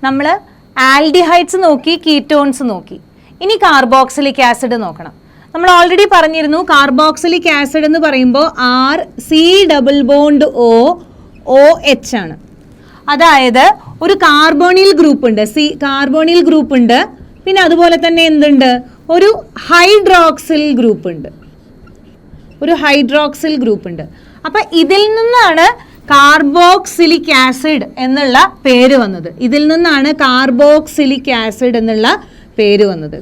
നമ്മൾ ആൽഡിഹൈഡ്സ് നോക്കി, കീറ്റോൺസ് നോക്കി. ഇനി കാർബോക്സിലിക് ആസിഡ് നോക്കണം. നമ്മൾ ഓൾറെഡി പറഞ്ഞിരുന്നു കാർബോക്സിലിക് ആസിഡ് എന്ന് പറയുമ്പോൾ RC≡OH ആണ്. അതായത് ഒരു കാർബോണിൽ ഗ്രൂപ്പ് ഉണ്ട്, കാർബോണിൽ ഗ്രൂപ്പ് ഉണ്ട്. പിന്നെ അതുപോലെ തന്നെ എന്തുണ്ട്, ഒരു ഹൈഡ്രോക്സിൽ ഗ്രൂപ്പ് ഉണ്ട്, അപ്പൊ ഇതിൽ നിന്നാണ് കാർബോക്സിലിക് ആസിഡ് എന്നുള്ള പേര് വന്നത്.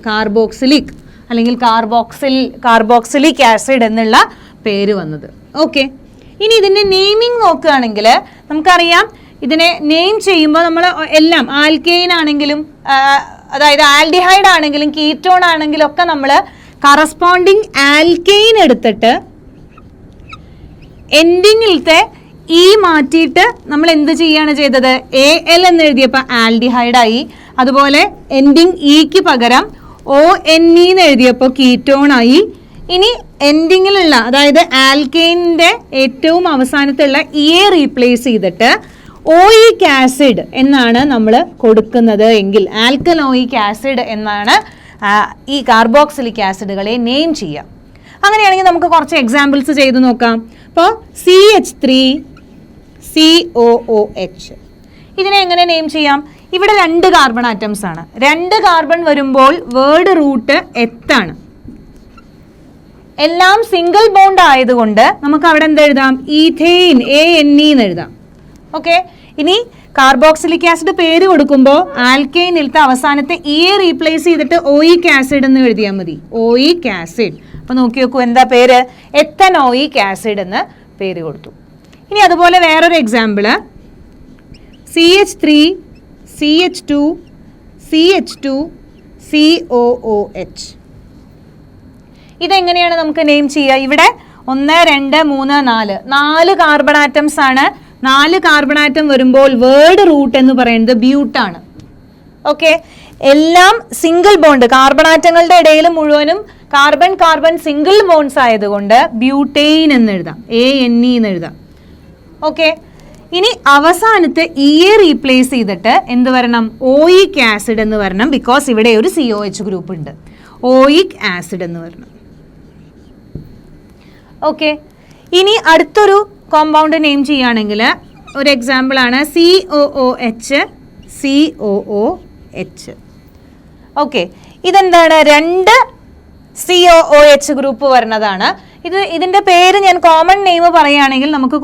കാർബോക്സിലിക് അല്ലെങ്കിൽ കാർബോക്സിലിക് ആസിഡ് എന്നുള്ള പേര് വന്നത്. ഓക്കെ, ഇനി ഇതിന്റെ നെയിമിംഗ് നോക്കുകയാണെങ്കിൽ നമുക്കറിയാം, ഇതിനെ നെയിം ചെയ്യുമ്പോൾ നമ്മൾ എല്ലാം ആൽക്കെയിൻ ആണെങ്കിലും അതായത് ആൽഡിഹൈഡ് ആണെങ്കിലും കീറ്റോൺ ആണെങ്കിലും ഒക്കെ നമ്മൾ കറസ്പോണ്ടിങ് ആൽക്കെയിൻ എടുത്തിട്ട് എൻഡിങ്ങിലത്തെ ഇ മാറ്റിയിട്ട് നമ്മൾ എന്ത് ചെയ്യാണ് ചെയ്തത്, AL എന്ന് എഴുതിയപ്പോൾ ആൽഡിഹൈഡായി. അതുപോലെ എൻഡിങ് ഇക്ക് പകരം ONE എന്ന് എഴുതിയപ്പോൾ കീറ്റോൺ ആയി. ഇനി എൻഡിങ്ങിലുള്ള അതായത് ആൽക്കെയിൻ്റെ ഏറ്റവും അവസാനത്തുള്ള ഇയെ റീപ്ലേസ് ചെയ്തിട്ട് ഓയിക് ആസിഡ് എന്നാണ് നമ്മൾ കൊടുക്കുന്നത് എങ്കിൽ ആൽക്കലോയിക് ആസിഡ് എന്നാണ് ഈ കാർബോക്സിലിക് ആസിഡുകളെ നെയിം ചെയ്യുക. അങ്ങനെയാണെങ്കിൽ നമുക്ക് കുറച്ച് എക്സാമ്പിൾസ് ചെയ്ത് നോക്കാം. അപ്പോൾ CH3COOH ഇതിനെ എങ്ങനെ നെയിം ചെയ്യാം? ഇവിടെ 2 കാർബൺ ആറ്റംസ് ആണ്. 2 കാർബൺ വരുമ്പോൾ വേർഡ് റൂട്ട് എത്താണ്. എല്ലാം സിംഗിൾ ബോണ്ട് ആയതുകൊണ്ട് നമുക്ക് അവിടെ എന്ത് എഴുതാം, ഈഥെയിൻ ANE എന്ന് എഴുതാം. ഓക്കെ, ഇനി കാർബോക്സിലിക് ആസിഡ് പേര് കൊടുക്കുമ്പോൾ ആൽക്കെയിനിലത്തെ അവസാനത്തെ ഇയെ റീപ്ലേസ് ചെയ്തിട്ട് ഓയിക് ആസിഡ് എന്ന് എഴുതിയാൽ മതി, ഓയിക് ആസിഡ്. അപ്പൊ നോക്കി നോക്കൂ, എന്താ പേര്, എത്തനോയിക് ആസിഡ് എന്ന് പേര് കൊടുത്തു. ഇനി അതുപോലെ വേറൊരു എക്സാമ്പിള് CH3CH2CH2COOH. ഇതെങ്ങനെയാണ് നമുക്ക് നെയിം ചെയ്യുക? ഇവിടെ 1 2 3 4 കാർബൺ ആറ്റംസ് ആണ്. 4 കാർബൺ ആറ്റം വരുമ്പോൾ വേർഡ് റൂട്ട് എന്ന് പറയുന്നത് ബ്യൂട്ടാണ്. ഓക്കെ, എല്ലാം സിംഗിൾ ബോണ്ട്, കാർബൺ ആറ്റങ്ങളുടെ ഇടയിൽ മുഴുവനും കാർബൺ കാർബൺ സിംഗിൾ ബോണ്ട്സ് ആയതുകൊണ്ട് ബ്യൂട്ടെയിൻ എന്ന് എഴുതാം, ANE എന്ന് എഴുതാം. ഓക്കെ, ഇനി അവസാനത്തെ ഇയെ റീപ്ലേസ് ചെയ്തിട്ട് എന്ത് വരണം, ഓയിക് ആസിഡ് എന്ന് വരണം. ബിക്കോസ് ഇവിടെ ഒരു COH ഗ്രൂപ്പ് ഉണ്ട്, ഓയിക് ആസിഡ് എന്ന് വരണം. ഓക്കെ, ഇനി അടുത്തൊരു കോമ്പൗണ്ട് നെയിം ചെയ്യുകയാണെങ്കിൽ ഒരു എക്സാമ്പിൾ ആണ് COOH. ഓക്കെ, ഇതെന്താണ്, 2 COOH ഗ്രൂപ്പ് വരുന്നതാണ്. ഇതിന്റെ പേര് ഞാൻ കോമൺ നെയിം പറയുകയാണെങ്കിൽ നമുക്ക്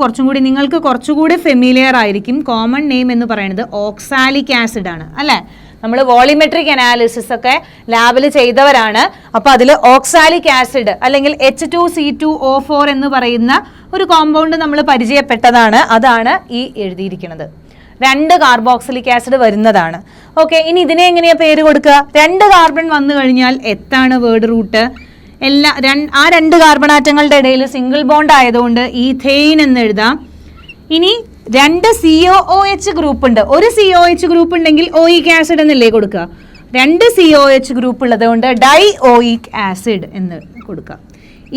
നിങ്ങൾക്ക് കുറച്ചുകൂടി ഫെമിലിയർ ആയിരിക്കും. കോമൺ നെയിം എന്ന് പറയുന്നത് ഓക്സാലിക് ആസിഡ് ആണ്, അല്ലേ? നമ്മൾ വോളിമെട്രിക് അനാലിസിസ് ഒക്കെ ലാബിൽ ചെയ്തവരാണ്. അപ്പോൾ അതിൽ ഓക്സാലിക് ആസിഡ് അല്ലെങ്കിൽ H2C2O4 എന്ന് പറയുന്ന ഒരു കോമ്പൗണ്ട് നമ്മൾ പരിചയപ്പെട്ടതാണ്. അതാണ് ഈ എഴുതിയിരിക്കുന്നത്. 2 കാർബോക്സിലിക് ആസിഡ് വരുന്നതാണ്. ഓക്കെ, ഇനി ഇതിനെ എങ്ങനെയാ പേര് കൊടുക്കുക? 2 കാർബൺ വന്നു കഴിഞ്ഞാൽ എത്താണ് വേർഡ് റൂട്ട്. ആ 2 കാർബൺ ആറ്റങ്ങളുടെ ഇടയിൽ സിംഗിൾ ബോണ്ട് ആയതുകൊണ്ട് ഈഥെയിൻ എന്ന് എഴുതാം. ഇനി 2 COOH ഗ്രൂപ്പ് ഉണ്ട്. ഒരു COH ഗ്രൂപ്പ് ഉണ്ടെങ്കിൽ ഓയിക് ആസിഡ് എന്നല്ലേ കൊടുക്കുക. 2 COH ഗ്രൂപ്പ് ഉള്ളത് കൊണ്ട് ഡൈ ഓയിക് ആസിഡ് എന്ന് കൊടുക്കുക.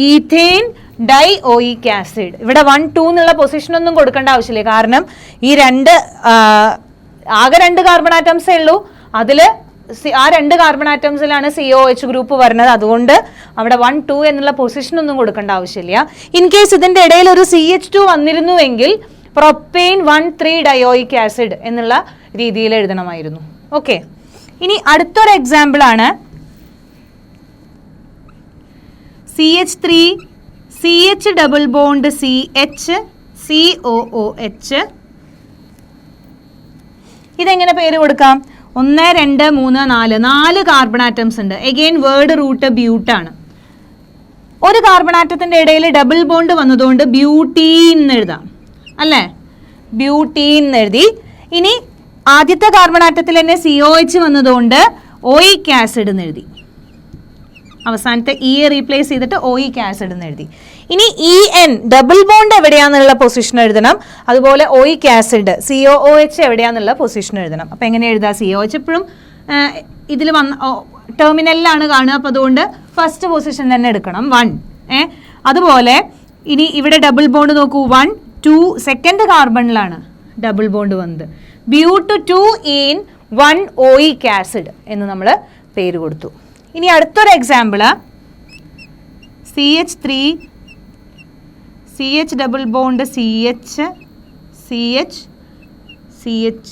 Ethane dioic acid. ഇവിടെ 1 2 എന്നുള്ള പൊസിഷൻ ഒന്നും കൊടുക്കേണ്ട ആവശ്യമില്ല. കാരണം ഈ ആകെ 2 കാർബൺ ആറ്റംസേ ഉള്ളൂ. ആ 2 കാർബൺ ആറ്റംസിലാണ് COH ഗ്രൂപ്പ് വരുന്നത്. അതുകൊണ്ട് അവിടെ 1 2 എന്നുള്ള പൊസിഷൻ ഒന്നും കൊടുക്കേണ്ട ആവശ്യമില്ല. ഇൻ കേസ് ഇതിന്റെ ഇടയിൽ ഒരു CH2 വന്നിരുന്നുവെങ്കിൽ പ്രൊപ്പെയിൻ 1,3 ഡയോയിക് ആസിഡ് എന്നുള്ള രീതിയിൽ എഴുതണമായിരുന്നു. ഓക്കെ, ഇനി അടുത്തൊരു എക്സാമ്പിൾ ആണ് CH3CH ഡബിൾ ബോണ്ട് CH ഇതെങ്ങനെ പേര് കൊടുക്കാം? 1 2 3 4 കാർബൺ ആറ്റംസ് ഉണ്ട്. എഗെയിൻ വേർഡ് റൂട്ട് ബ്യൂട്ടാണ്. ഒരു കാർബൺ ആറ്റത്തിന്റെ ഇടയിൽ ഡബിൾ ബോണ്ട് വന്നതുകൊണ്ട് ബ്യൂട്ടീൻ എന്ന് എഴുതാം, അല്ലേ? ബ്യൂട്ടീൻ എന്ന് എഴുതി. ഇനി ആദ്യത്തെ കാർബൺ ആറ്റത്തിൽ തന്നെ COH വന്നതുകൊണ്ട് ഓയിക് ആസിഡ് എന്ന് എഴുതി. അവസാനത്തെ ഇയെ റീപ്ലേസ് ചെയ്തിട്ട് ഓയിക് ആസിഡ് എന്ന് എഴുതി. ഇനി EN ഡബിൾ ബോണ്ട് എവിടെയാന്നുള്ള പൊസിഷൻ എഴുതണം. അതുപോലെ ഓയിക് ആസിഡ് COOH എവിടെയാന്നുള്ള പൊസിഷൻ എഴുതണം. അപ്പം എങ്ങനെ എഴുതാം? COH എപ്പോഴും ഇതിൽ ടെർമിനലിലാണ് കാണുക. അപ്പോൾ അതുകൊണ്ട് ഫസ്റ്റ് പൊസിഷൻ തന്നെ എടുക്കണം, 1. അതുപോലെ ഇനി ഇവിടെ ഡബിൾ ബോണ്ട് നോക്കൂ, 1 2 സെക്കൻഡ് കാർബണിലാണ് ഡബിൾ ബോണ്ട് വന്നത്. ബ്യൂട്ട് 2 ഇൻ 1-OIC ആസിഡ് എന്ന് നമ്മൾ പേര് കൊടുത്തു. ഇനി അടുത്തൊരു example CH3 CH double bond CH CH CH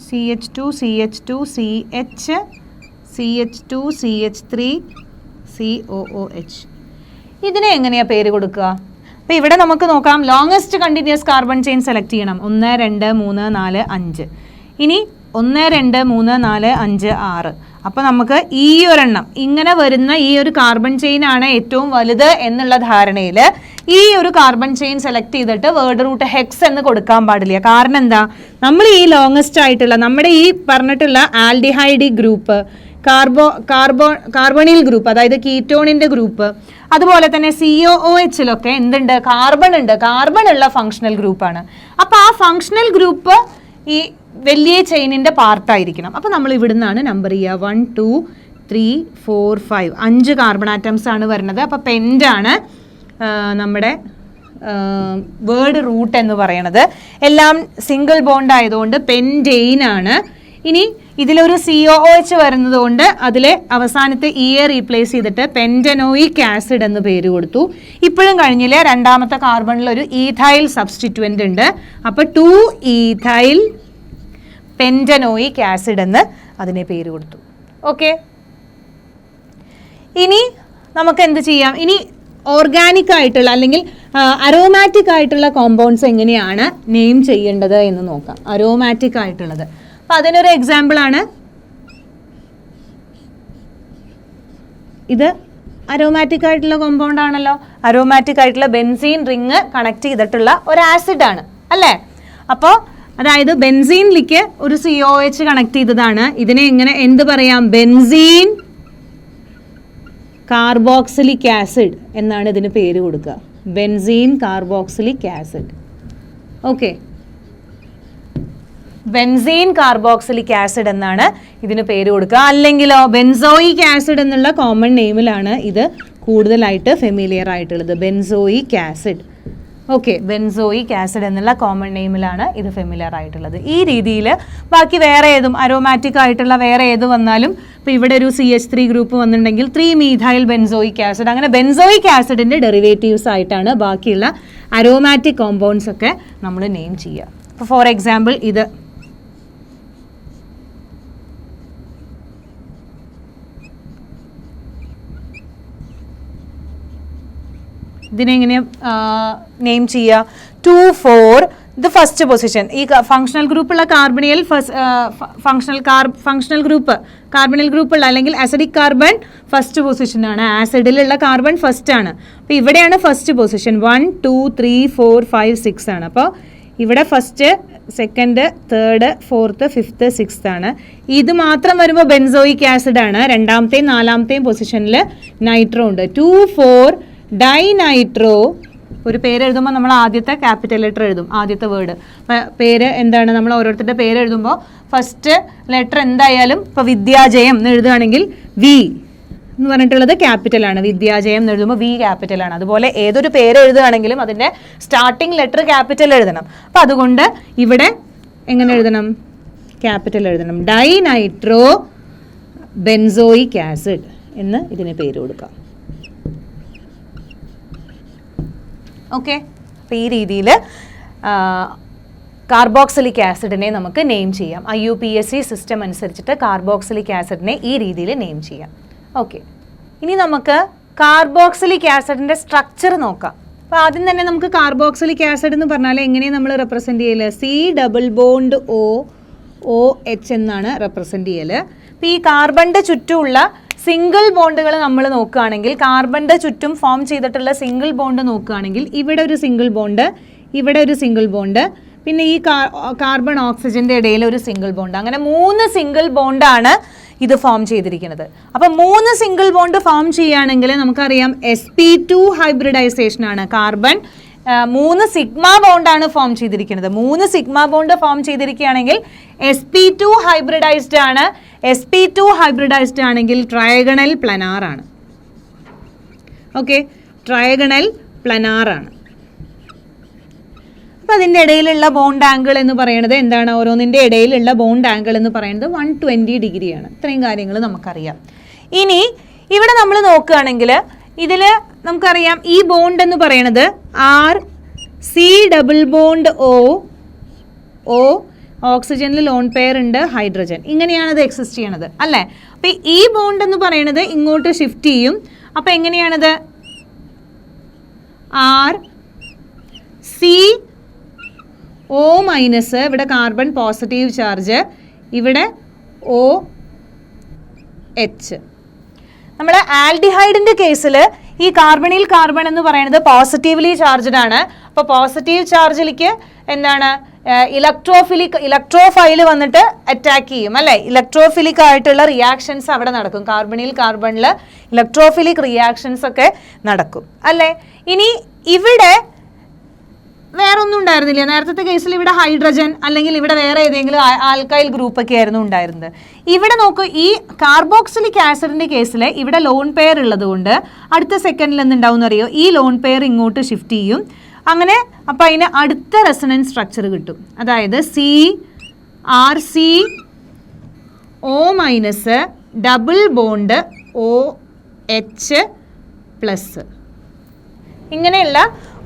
CH2 CH2 CH CH2 CH3 COOH. ഇതിനെ എങ്ങനെയാ പേര് കൊടുക്കുക? അപ്പോൾ ഇവിടെ നമുക്ക് നോക്കാം, longest continuous carbon chain select ചെയ്യണം. 1 2 3 4 5. ഇനി 1 2 3 4 5 6. അപ്പോൾ നമുക്ക് ഈ ഒരെണ്ണം ഇങ്ങനെ വരുന്ന ഈ ഒരു കാർബൺ ചെയിൻ ആണ് ഏറ്റവും വലുത് എന്നുള്ള ധാരണയിൽ ഈ ഒരു കാർബൺ ചെയിൻ സെലക്ട് ചെയ്തിട്ട് വേർഡ് റൂട്ട് ഹെക്സ് എന്ന് കൊടുക്കാൻ പാടില്ല. കാരണം എന്താ, നമ്മൾ ഈ ലോങ്സ്റ്റ് ആയിട്ടുള്ള നമ്മുടെ ഈ പറഞ്ഞിട്ടുള്ള ആൽഡിഹൈഡ് ഗ്രൂപ്പ്, കാർബണിൽ ഗ്രൂപ്പ്, അതായത് കീറ്റോണിന്റെ ഗ്രൂപ്പ്, അതുപോലെ തന്നെ COOHലൊക്കെ എന്തുണ്ട്, കാർബൺ ഉണ്ട്. കാർബൺ ഉള്ള ഫങ്ഷണൽ ഗ്രൂപ്പാണ്. അപ്പോൾ ആ ഫങ്ഷണൽ ഗ്രൂപ്പ് ഈ വലിയ ചെയിനിന്റെ പാർട്ടായിരിക്കണം. അപ്പോൾ നമ്മൾ ഇവിടുന്നാണ് നമ്പർ ചെയ്യുക. 1 2 3 4 5 5 കാർബൺ ആറ്റംസ് ആണ് വരുന്നത്. അപ്പോൾ പെൻറ്റാണ് നമ്മുടെ വേർഡ് റൂട്ട് എന്ന് പറയണത്. എല്ലാം സിംഗിൾ ബോണ്ട് ആയതുകൊണ്ട് പെൻറ്റെയിൻ ആണ്. ഇനി ഇതിലൊരു COOH വരുന്നത് കൊണ്ട് അതിലെ അവസാനത്തെ റീപ്ലേസ് ചെയ്തിട്ട് പെൻറ്റനോയിക് ആസിഡ് എന്ന് പേര് കൊടുത്തു. ഇപ്പോഴും കഴിഞ്ഞില്ലേ, രണ്ടാമത്തെ കാർബണിൽ ഒരു ഈഥൈൽ സബ്സ്റ്റിറ്റ്വൻ്റ് ഉണ്ട്. അപ്പോൾ 2-ethyl പെൻറ്റനോയിക് ആസിഡ് എന്ന് അതിനെ പേര് കൊടുത്തു. ഓക്കെ, ഇനി നമുക്ക് എന്ത് ചെയ്യാം? ഇനി ഓർഗാനിക് ആയിട്ടുള്ള അല്ലെങ്കിൽ അരോമാറ്റിക് ആയിട്ടുള്ള കോമ്പൗണ്ട്സ് എങ്ങനെയാണ് നെയിം ചെയ്യേണ്ടത് എന്ന് നോക്കാം. അരോമാറ്റിക് ആയിട്ടുള്ളത്, അപ്പം അതിനൊരു എക്സാമ്പിളാണ് ഇത്. അരോമാറ്റിക് ആയിട്ടുള്ള കോമ്പൗണ്ട് ആണല്ലോ. അരോമാറ്റിക് ആയിട്ടുള്ള ബെൻസീൻ റിങ് കണക്ട് ചെയ്തിട്ടുള്ള ഒരു ആസിഡ് ആണ് അല്ലേ? അപ്പോൾ അതായത് ബെൻസീനിലേക്ക് ഒരു COH കണക്ട് ചെയ്തതാണ്. ഇതിനെ എങ്ങനെ എന്ത് പറയാം? ബെൻസീൻ കാർബോക്സിലിക് ആസിഡ് എന്നാണ് ഇതിന് പേര് കൊടുക്കുക. Benzene carboxylic acid. Okay, benzene carboxylic acid എന്നാണ് ഇതിന് പേര് കൊടുക്കുക. അല്ലെങ്കിലോ ബെൻസോയിക് ആസിഡ് എന്നുള്ള കോമൺ നെയിമിലാണ് ഇത് കൂടുതലായിട്ട് ഫെമിലിയർ ആയിട്ടുള്ളത്. Benzoic acid. Okay, benzoic acid എന്നുള്ള കോമൺ നെയിമിലാണ് ഇത് ഫെമിലിയർ ആയിട്ടുള്ളത്. ഈ രീതിയിൽ ബാക്കി വേറെ ഏതും അരോമാറ്റിക് ആയിട്ടുള്ള വേറെ ഏത് വന്നാലും, ഇപ്പോൾ ഇവിടെ ഒരു CH3 ഗ്രൂപ്പ് വന്നിട്ടുണ്ടെങ്കിൽ 3-methyl ബെൻസോയിക് ആസിഡ്, അങ്ങനെ ബെൻസോയിക് ആസിഡിൻ്റെ ഡെറിവേറ്റീവ്സ് ആയിട്ടാണ് ബാക്കിയുള്ള അരോമാറ്റിക് കോമ്പൗണ്ട്സ് ഒക്കെ നമ്മൾ നെയിം ചെയ്യുക. ഇപ്പോൾ ഫോർ എക്സാമ്പിൾ ഇത് ഇതിനെങ്ങനെ നെയിം ചെയ്യുക? 2 4 ഇത് ഫസ്റ്റ് പൊസിഷൻ. ഈ ഫങ്ഷണൽ ഗ്രൂപ്പുള്ള കാർബണിയൽ ഫങ്ഷണൽ ഗ്രൂപ്പ് കാർബണിയൽ ഗ്രൂപ്പുള്ള അല്ലെങ്കിൽ ആസിഡിക് കാർബൺ ഫസ്റ്റ് പൊസിഷനാണ്. ആസിഡിലുള്ള കാർബൺ ഫസ്റ്റ് ആണ്. അപ്പോൾ ഇവിടെയാണ് ഫസ്റ്റ് പൊസിഷൻ. 1 2 3 4 5 6 ആണ്. അപ്പോൾ ഇവിടെ first, second, third, fourth, fifth, sixth ആണ്. ഇത് മാത്രം വരുമ്പോൾ ബെൻസോയിക് ആസിഡ് ആണ്. രണ്ടാമത്തെയും നാലാമത്തെയും പൊസിഷനിൽ നൈട്രോ ഉണ്ട്. 2 4 ഡൈനൈട്രോ. ഒരു പേര് എഴുതുമ്പോൾ നമ്മൾ ആദ്യത്തെ ക്യാപിറ്റൽ ലെറ്റർ എഴുതും, ആദ്യത്തെ വേർഡ്. പേര് എന്താണ്, നമ്മൾ ഓരോരുത്തരുടെ പേര് എഴുതുമ്പോൾ ഫസ്റ്റ് ലെറ്റർ എന്തായാലും, ഇപ്പോൾ വിദ്യാജയം എന്ന് എഴുതുകയാണെങ്കിൽ വി എന്ന് പറഞ്ഞിട്ടുള്ളത് ക്യാപിറ്റലാണ്. വിദ്യാജയം എന്ന് എഴുതുമ്പോൾ വി ക്യാപിറ്റലാണ്. അതുപോലെ ഏതൊരു പേര് എഴുതുകയാണെങ്കിലും അതിൻ്റെ സ്റ്റാർട്ടിംഗ് ലെറ്റർ ക്യാപിറ്റൽ എഴുതണം. അപ്പം അതുകൊണ്ട് ഇവിടെ എങ്ങനെ എഴുതണം? ക്യാപിറ്റൽ എഴുതണം. ഡൈനൈട്രോ ബെൻസോയിക് ആസിഡ് എന്ന് ഇതിന് പേര് കൊടുക്കാം. ഓക്കെ, അപ്പോൾ ഈ രീതിയിൽ കാർബോക്സിലിക് ആസിഡിനെ നമുക്ക് നെയിം ചെയ്യാം. IUPAC സിസ്റ്റം അനുസരിച്ചിട്ട് കാർബോക്സിലിക് ആസിഡിനെ ഈ രീതിയിൽ നെയിം ചെയ്യാം. ഓക്കെ, ഇനി നമുക്ക് കാർബോക്സിലിക് ആസിഡിൻ്റെ സ്ട്രക്ചർ നോക്കാം. അപ്പോൾ ആദ്യം തന്നെ നമുക്ക് കാർബോക്സിലിക് ആസിഡ് എന്ന് പറഞ്ഞാൽ എങ്ങനെയാണ് നമ്മൾ റെപ്രസെൻറ്റ് ചെയ്യൽ? COOH എന്നാണ് റെപ്രസെൻറ്റ് ചെയ്യൽ. അപ്പോൾ ഈ കാർബണിൻ്റെ ചുറ്റുമുള്ള സിംഗിൾ ബോണ്ടുകൾ നമ്മൾ നോക്കുകയാണെങ്കിൽ, കാർബണിൻ്റെ ചുറ്റും ഫോം ചെയ്തിട്ടുള്ള സിംഗിൾ ബോണ്ട് നോക്കുകയാണെങ്കിൽ, ഇവിടെ ഒരു സിംഗിൾ ബോണ്ട്, ഇവിടെ ഒരു സിംഗിൾ ബോണ്ട്, പിന്നെ ഈ കാർബൺ ഓക്സിജൻ്റെ ഇടയിൽ ഒരു സിംഗിൾ ബോണ്ട്, അങ്ങനെ 3 സിംഗിൾ ബോണ്ടാണ് ഇത് ഫോം ചെയ്തിരിക്കുന്നത്. അപ്പം 3 സിംഗിൾ ബോണ്ട് ഫോം ചെയ്യുകയാണെങ്കിൽ നമുക്കറിയാം sp2 ഹൈബ്രിഡൈസേഷൻ ആണ്. കാർബൺ 3 സിഗ്മ ബോണ്ടാണ് ഫോം ചെയ്തിരിക്കുന്നത്. 3 സിഗ്മ ബോണ്ട് ഫോം ചെയ്തിരിക്കുകയാണെങ്കിൽ sp2 ഹൈബ്രിഡൈസ്ഡ് ആണ്. sp2 ഹൈബ്രിഡൈസ്ഡ് ആണെങ്കിൽ ട്രയഗണൽ പ്ലനാർ ആണ്. ഓക്കെ, ട്രയഗണൽ പ്ലനാർ ആണ്. അപ്പോൾ അതിൻ്റെ ഇടയിലുള്ള ബോണ്ട് ആംഗിൾ എന്ന് പറയുന്നത് എന്താണ്? ഓരോന്നിൻ്റെ ഇടയിലുള്ള ബോണ്ട് ആംഗിൾ എന്ന് പറയുന്നത് 120 ഡിഗ്രിയാണ്. ഇത്രയും കാര്യങ്ങൾ നമുക്കറിയാം. ഇനി ഇവിടെ നമ്മൾ നോക്കുകയാണെങ്കിൽ ഇതിൽ നമുക്കറിയാം ഈ ബോണ്ട് എന്ന് പറയുന്നത് RC ഡബിൾ ബോണ്ട് O ഓക്സിജനിൽ ലോൺ പെയർ ഉണ്ട്, ഹൈഡ്രജൻ, ഇങ്ങനെയാണ് ഇത് എക്സിസ്റ്റ് ചെയ്യണത് അല്ലേ? അപ്പോൾ ഈ ബോണ്ട് എന്ന് പറയുന്നത് ഇങ്ങോട്ട് ഷിഫ്റ്റ് ചെയ്യും. അപ്പോൾ എങ്ങനെയാണത്? RCO മൈനസ്, ഇവിടെ കാർബൺ പോസിറ്റീവ് ചാർജ്, ഇവിടെ OH. നമ്മുടെ ആൽഡിഹൈഡിൻ്റെ കേസിൽ ഈ കാർബണിൽ കാർബൺ എന്ന് പറയുന്നത് പോസിറ്റീവ്ലി ചാർജ്ഡ് ആണ്. അപ്പോൾ പോസിറ്റീവ് ചാർജിലേക്ക് എന്താണ് ഇലക്ട്രോഫൈൽ വന്നിട്ട് അറ്റാക്ക് ചെയ്യും അല്ലേ? ഇലക്ട്രോഫിലിക് ആയിട്ടുള്ള റിയാക്ഷൻസ് അവിടെ നടക്കും. കാർബണിൽ കാർബണിൽ ഇലക്ട്രോഫിലിക് റിയാക്ഷൻസ് ഒക്കെ നടക്കും അല്ലേ? ഇനി ഇവിടെ വേറൊന്നും ഉണ്ടായിരുന്നില്ല. നേരത്തെ കേസിൽ ഇവിടെ ഹൈഡ്രജൻ അല്ലെങ്കിൽ ഇവിടെ വേറെ ഏതെങ്കിലും ആൽക്കൈൽ ഗ്രൂപ്പ് ഒക്കെ ആയിരുന്നു ഉണ്ടായിരുന്നത്. ഇവിടെ നോക്കൂ, ഈ കാർബോക്സിലിക് ആസിഡിന്റെ കേസിൽ ഇവിടെ ലോൺ പെയർ ഉള്ളത് കൊണ്ട് അടുത്ത സെക്കൻഡിൽ എന്തുണ്ടാവും അറിയോ? ഈ ലോൺ പെയർ ഇങ്ങോട്ട് ഷിഫ്റ്റ് ചെയ്യും. അങ്ങനെ അപ്പോൾ അതിന് അടുത്ത റെസണൻസ് സ്ട്രക്ചർ കിട്ടും. അതായത് CRCO minus double bond OH plus, ഇങ്ങനെയുള്ള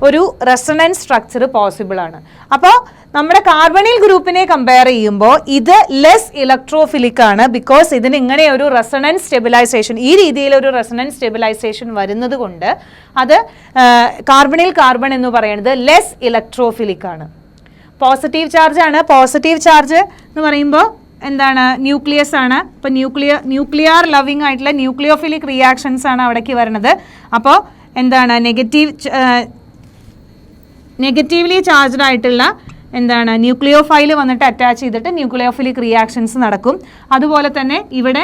ഒരു റെസണൻസ് സ്ട്രക്ചർ പോസിബിൾ ആണ്. അപ്പോൾ നമ്മുടെ കാർബണിൽ ഗ്രൂപ്പിനെ കമ്പയർ ചെയ്യുമ്പോൾ ഇത് ലെസ് ഇലക്ട്രോഫിലിക് ആണ്. ബിക്കോസ് ഇതിന് ഇങ്ങനെ ഒരു റെസണൻസ് സ്റ്റെബിലൈസേഷൻ, ഈ രീതിയിലൊരു റെസണൻസ് സ്റ്റെബിലൈസേഷൻ വരുന്നത് കൊണ്ട് അത് കാർബണിൽ കാർബൺ എന്ന് പറയുന്നത് ലെസ് ഇലക്ട്രോഫിലിക് ആണ്. പോസിറ്റീവ് ചാർജ് ആണ്. പോസിറ്റീവ് ചാർജ് എന്ന് പറയുമ്പോൾ എന്താണ്? ന്യൂക്ലിയസ് ആണ്. അപ്പോൾ ന്യൂക്ലിയർ ലവിങ് ആയിട്ടുള്ള ന്യൂക്ലിയോഫിലിക് റിയാക്ഷൻസ് ആണ് അവിടേക്ക് വരുന്നത്. അപ്പോൾ എന്താണ്? നെഗറ്റീവ്ലി ചാർജ്ഡ് ആയിട്ടുള്ള എന്താണ് ന്യൂക്ലിയോഫൈൽ വന്നിട്ട് അറ്റാച്ച് ചെയ്തിട്ട് ന്യൂക്ലിയോഫിലിക് റിയാക്ഷൻസ് നടക്കും. അതുപോലെ തന്നെ ഇവിടെ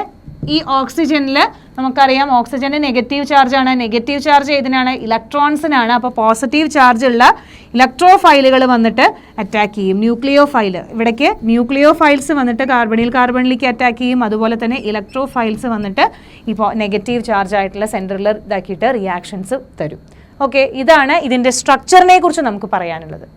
ഈ ഓക്സിജനിൽ നമുക്കറിയാം ഓക്സിജന് നെഗറ്റീവ് ചാർജ് ആണ്. നെഗറ്റീവ് ചാർജ് ഏതിനാണ്? ഇലക്ട്രോൺസിനാണ്. അപ്പോൾ പോസിറ്റീവ് ചാർജ് ഉള്ള ഇലക്ട്രോഫൈലുകൾ വന്നിട്ട് അറ്റാക്ക് ചെയ്യും. ന്യൂക്ലിയോഫൈൽ, ഇവിടേക്ക് ന്യൂക്ലിയോഫൈൽസ് വന്നിട്ട് കാർബണിൽ കാർബണിലേക്ക് അറ്റാക്ക് ചെയ്യും. അതുപോലെ തന്നെ ഇലക്ട്രോഫൈൽസ് വന്നിട്ട് ഇപ്പോൾ നെഗറ്റീവ് ചാർജ് ആയിട്ടുള്ള സെൻറ്ററിൽ ഇതാക്കിയിട്ട് റിയാക്ഷൻസ് തരും. ഓക്കെ, ഇതാണ് ഇതിൻ്റെ സ്ട്രക്ചറിനെ കുറിച്ച് നമുക്ക് പറയാനുള്ളത്.